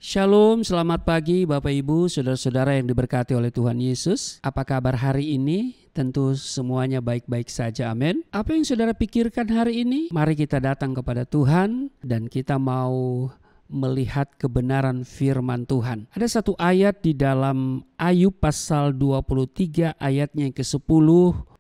Shalom, selamat pagi Bapak Ibu, saudara-saudara yang diberkati oleh Tuhan Yesus. Apa kabar hari ini? Tentu semuanya baik-baik saja, amin. Apa yang saudara pikirkan hari ini? Mari kita datang kepada Tuhan dan kita mau melihat kebenaran firman Tuhan. Ada satu ayat di dalam Ayub pasal 23 ayatnya yang ke-10.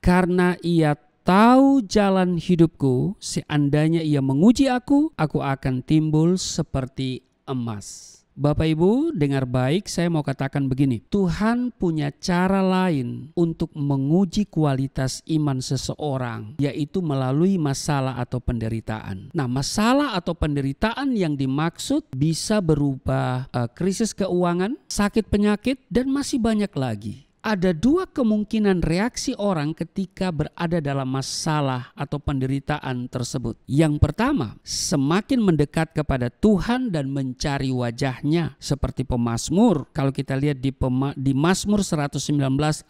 Karena ia tahu jalan hidupku, seandainya ia menguji aku akan timbul seperti emas. Bapak Ibu dengar baik, saya mau katakan begini. Tuhan punya cara lain untuk menguji kualitas iman seseorang, yaitu melalui masalah atau penderitaan. Nah, masalah atau penderitaan yang dimaksud bisa berupa krisis keuangan, sakit penyakit, dan masih banyak lagi. Ada dua kemungkinan reaksi orang ketika berada dalam masalah atau penderitaan tersebut. Yang pertama, semakin mendekat kepada Tuhan dan mencari wajahnya. Seperti pemazmur, kalau kita lihat di Mazmur 119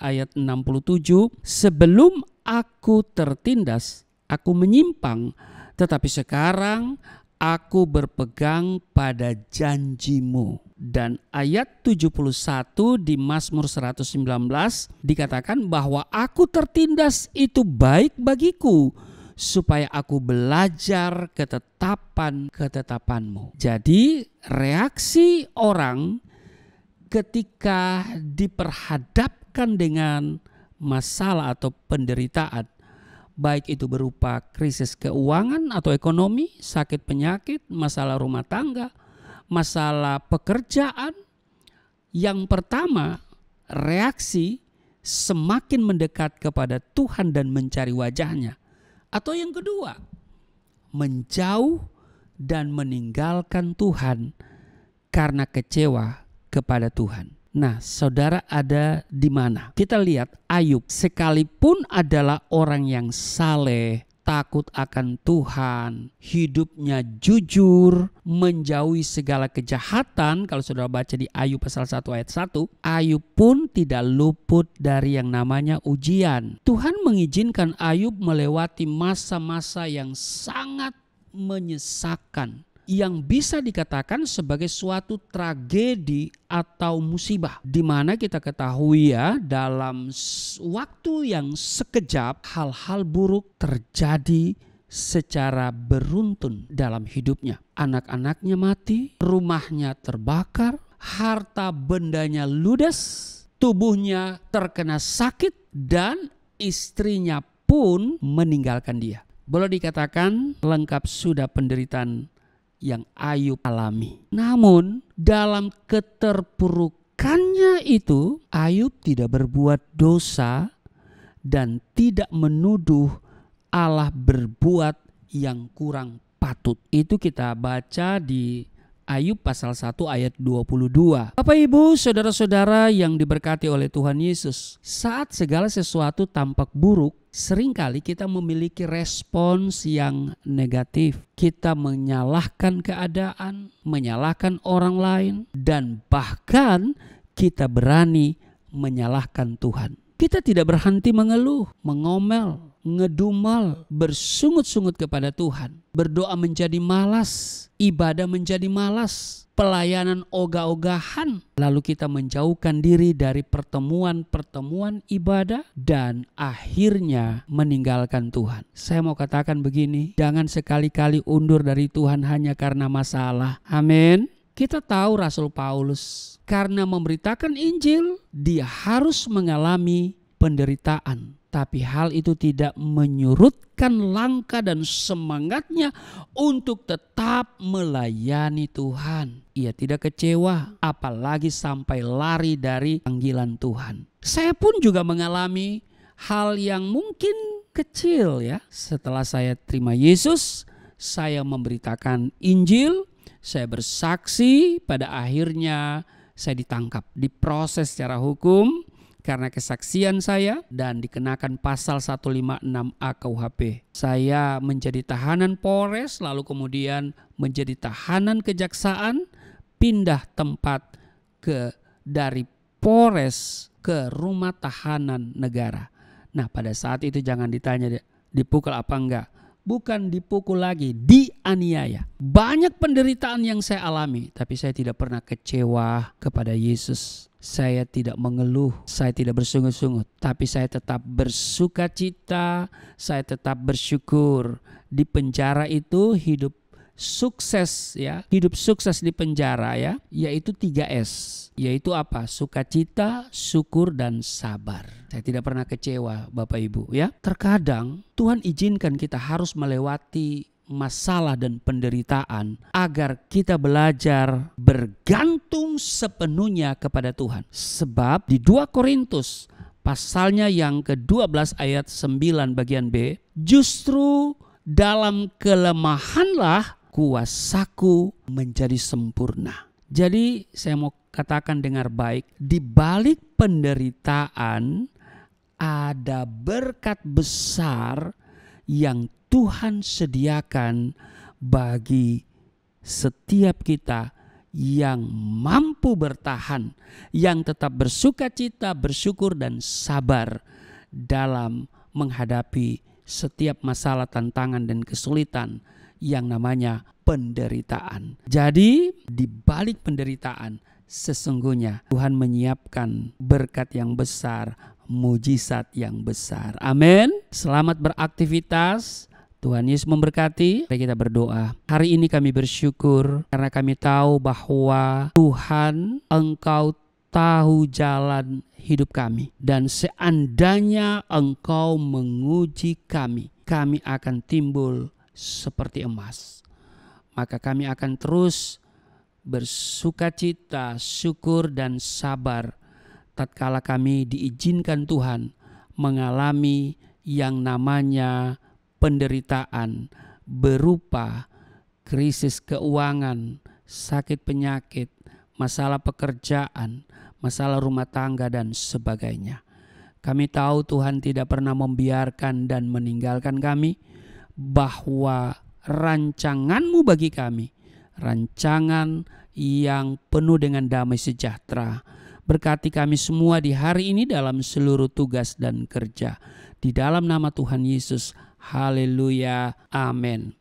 ayat 67, sebelum aku tertindas, aku menyimpang, tetapi sekarang aku berpegang pada janjimu. Dan ayat 71 di Mazmur 119 dikatakan bahwa aku tertindas itu baik bagiku, supaya aku belajar ketetapanmu. Jadi reaksi orang ketika diperhadapkan dengan masalah atau penderitaan, baik itu berupa krisis keuangan atau ekonomi, sakit penyakit, masalah rumah tangga, masalah pekerjaan. Yang pertama, reaksi semakin mendekat kepada Tuhan dan mencari wajahnya. Atau yang kedua, menjauh dan meninggalkan Tuhan karena kecewa kepada Tuhan. Nah, saudara ada di mana? Kita lihat Ayub, sekalipun adalah orang yang saleh, takut akan Tuhan, hidupnya jujur, menjauhi segala kejahatan. Kalau saudara baca di Ayub pasal 1 ayat 1, Ayub pun tidak luput dari yang namanya ujian. Tuhan mengizinkan Ayub melewati masa-masa yang sangat menyesakan, yang bisa dikatakan sebagai suatu tragedi atau musibah, di mana kita ketahui ya, dalam waktu yang sekejap hal-hal buruk terjadi secara beruntun dalam hidupnya. Anak-anaknya mati, rumahnya terbakar, harta bendanya ludes, tubuhnya terkena sakit, dan istrinya pun meninggalkan dia. Boleh dikatakan lengkap sudah penderitaan yang Ayub alami. Namun dalam keterpurukannya itu, Ayub tidak berbuat dosa dan tidak menuduh Allah berbuat yang kurang patut. Itu kita baca di Ayub pasal 1 ayat 22. Bapak Ibu, saudara-saudara yang diberkati oleh Tuhan Yesus, saat segala sesuatu tampak buruk, seringkali kita memiliki respons yang negatif. Kita menyalahkan keadaan, menyalahkan orang lain, dan bahkan kita berani menyalahkan Tuhan. Kita tidak berhenti mengeluh, mengomel, ngedumel, bersungut-sungut kepada Tuhan. Berdoa menjadi malas, ibadah menjadi malas, pelayanan ogah-ogahan. Lalu kita menjauhkan diri dari pertemuan-pertemuan ibadah dan akhirnya meninggalkan Tuhan. Saya mau katakan begini, jangan sekali-kali undur dari Tuhan hanya karena masalah. Amin. Kita tahu Rasul Paulus karena memberitakan Injil, dia harus mengalami penderitaan. Tapi hal itu tidak menyurutkan langkah dan semangatnya untuk tetap melayani Tuhan. Ia tidak kecewa, apalagi sampai lari dari panggilan Tuhan. Saya pun juga mengalami hal yang mungkin kecil ya. Setelah saya terima Yesus, saya memberitakan Injil, saya bersaksi, pada akhirnya saya ditangkap, diproses secara hukum karena kesaksian saya dan dikenakan pasal 156A KUHP. Saya menjadi tahanan Polres, lalu kemudian menjadi tahanan kejaksaan, pindah tempat dari Polres ke rumah tahanan negara. Nah, pada saat itu jangan ditanya dipukul apa enggak. Bukan dipukul lagi, dianiaya. Banyak penderitaan yang saya alami, tapi saya tidak pernah kecewa kepada Yesus. Saya tidak mengeluh, saya tidak bersungut-sungut, tapi saya tetap bersuka cita, saya tetap bersyukur. Di penjara itu hidup sukses ya, hidup sukses di penjara ya, yaitu 3S. Yaitu apa? Sukacita, syukur, dan sabar. Saya tidak pernah kecewa Bapak Ibu ya. Terkadang Tuhan izinkan kita harus melewati masalah dan penderitaan agar kita belajar bergantung sepenuhnya kepada Tuhan. Sebab di 2 Korintus pasalnya yang ke-12 ayat 9 bagian B, justru dalam kelemahanlah kuasaku menjadi sempurna. Jadi saya mau katakan dengar baik, di balik penderitaan ada berkat besar yang Tuhan sediakan bagi setiap kita yang mampu bertahan, yang tetap bersukacita, bersyukur, dan sabar dalam menghadapi setiap masalah, tantangan, dan kesulitan yang namanya penderitaan. Jadi di balik penderitaan sesungguhnya Tuhan menyiapkan berkat yang besar, mujizat yang besar. Amin. Selamat beraktivitas. Tuhan Yesus memberkati. Mari kita berdoa. Hari ini kami bersyukur karena kami tahu bahwa Tuhan, Engkau tahu jalan hidup kami. Dan seandainya Engkau menguji kami, kami akan timbul seperti emas. Maka kami akan terus bersukacita, syukur, dan sabar tatkala kami diizinkan Tuhan mengalami yang namanya penderitaan berupa krisis keuangan, sakit penyakit, masalah pekerjaan, masalah rumah tangga, dan sebagainya. Kami tahu Tuhan tidak pernah membiarkan dan meninggalkan kami, bahwa rancangan-Mu bagi kami, rancangan yang penuh dengan damai sejahtera. Berkati kami semua di hari ini dalam seluruh tugas dan kerja. Di dalam nama Tuhan Yesus. Haleluya. Amin.